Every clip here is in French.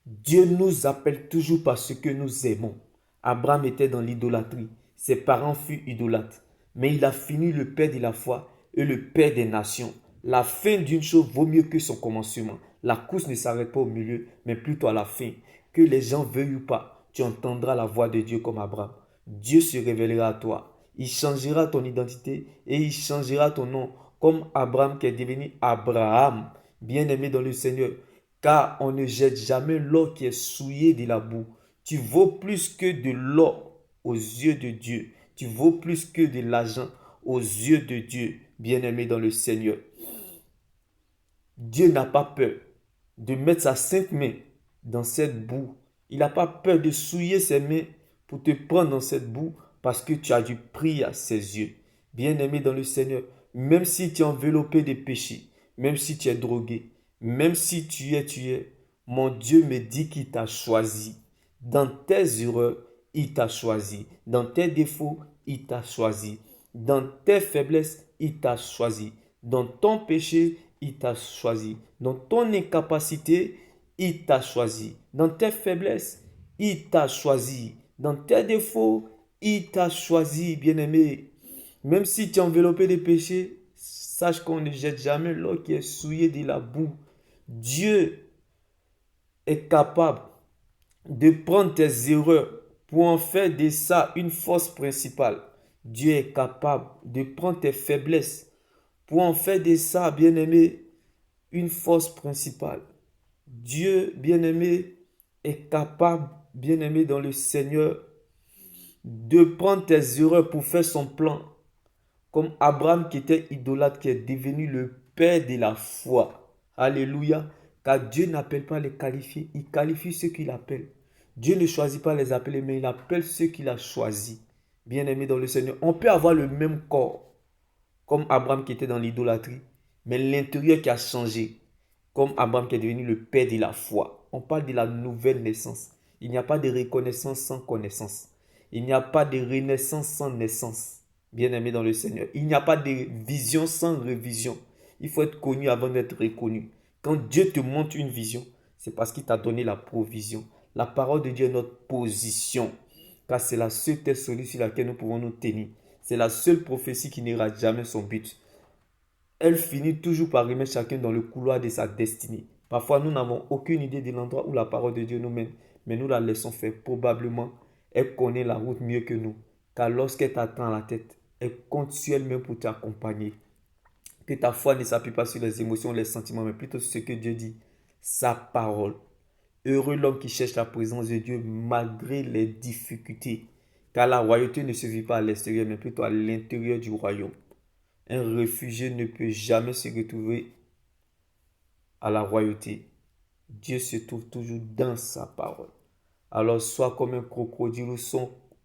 Dieu nous appelle toujours par ce que nous aimons. Abraham était dans l'idolâtrie. Ses parents furent idolâtres. Mais il a fini le père de la foi et le père des nations. La fin d'une chose vaut mieux que son commencement. La course ne s'arrête pas au milieu, mais plutôt à la fin. Que les gens veuillent ou pas, tu entendras la voix de Dieu comme Abraham. Dieu se révélera à toi. Il changera ton identité et il changera ton nom comme Abraham qui est devenu Abraham, bien-aimé dans le Seigneur. Car on ne jette jamais l'or qui est souillé de la boue. Tu vaux plus que de l'or aux yeux de Dieu. Tu vaux plus que de l'argent aux yeux de Dieu, bien-aimé dans le Seigneur. Dieu n'a pas peur de mettre sa sainte main dans cette boue. Il n'a pas peur de souiller ses mains pour te prendre dans cette boue parce que tu as du prix à ses yeux. Bien-aimé dans le Seigneur, même si tu es enveloppé de péchés, même si tu es drogué, même si tu es, mon Dieu me dit qu'il t'a choisi. Dans tes erreurs, il t'a choisi. Dans tes défauts, il t'a choisi. Dans tes faiblesses, il t'a choisi. Dans ton péché, il t'a choisi. Dans ton incapacité, il t'a choisi. Dans tes faiblesses, il t'a choisi. Dans tes défauts, il t'a choisi, bien-aimé. Même si tu es enveloppé de péchés, sache qu'on ne jette jamais l'or qui est souillé de la boue. Dieu est capable de prendre tes erreurs pour en faire de ça une force principale. Dieu est capable de prendre tes faiblesses pour en faire de ça, bien-aimé, une force principale. Dieu, bien-aimé, est capable, bien-aimé dans le Seigneur, de prendre tes erreurs pour faire son plan. Comme Abraham qui était idolâtre, qui est devenu le père de la foi. Alléluia. Car Dieu n'appelle pas les qualifiés, il qualifie ceux qu'il appelle. Dieu ne choisit pas les appeler, mais il appelle ceux qu'il a choisis. Bien-aimé dans le Seigneur, on peut avoir le même corps, comme Abraham qui était dans l'idolâtrie, mais l'intérieur qui a changé, comme Abraham qui est devenu le père de la foi. On parle de la nouvelle naissance. Il n'y a pas de reconnaissance sans connaissance. Il n'y a pas de renaissance sans naissance. Bien-aimé dans le Seigneur. Il n'y a pas de vision sans révision. Il faut être connu avant d'être reconnu. Quand Dieu te montre une vision, c'est parce qu'il t'a donné la provision. La parole de Dieu est notre position. Car c'est la seule terre solide sur laquelle nous pouvons nous tenir. C'est la seule prophétie qui n'ira jamais son but. Elle finit toujours par remettre chacun dans le couloir de sa destinée. Parfois, nous n'avons aucune idée de l'endroit où la parole de Dieu nous mène, mais nous la laissons faire. Probablement, elle connaît la route mieux que nous. Car lorsqu'elle t'attend à la tête, elle compte sur elle-même pour t'accompagner. Que ta foi ne s'appuie pas sur les émotions, les sentiments, mais plutôt sur ce que Dieu dit, sa parole. Heureux l'homme qui cherche la présence de Dieu malgré les difficultés. Car la royauté ne se vit pas à l'extérieur, mais plutôt à l'intérieur du royaume. Un réfugié ne peut jamais se retrouver à la royauté. Dieu se trouve toujours dans sa parole. Alors sois comme un crocodile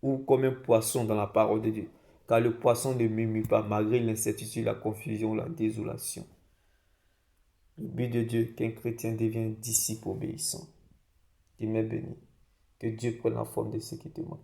ou comme un poisson dans la parole de Dieu. Car le poisson ne murmure pas malgré l'incertitude, la confusion, la désolation. Le but de Dieu qu'un chrétien devienne disciple obéissant. Dieu m'est béni. Que Dieu prenne la forme de ce qui te manque.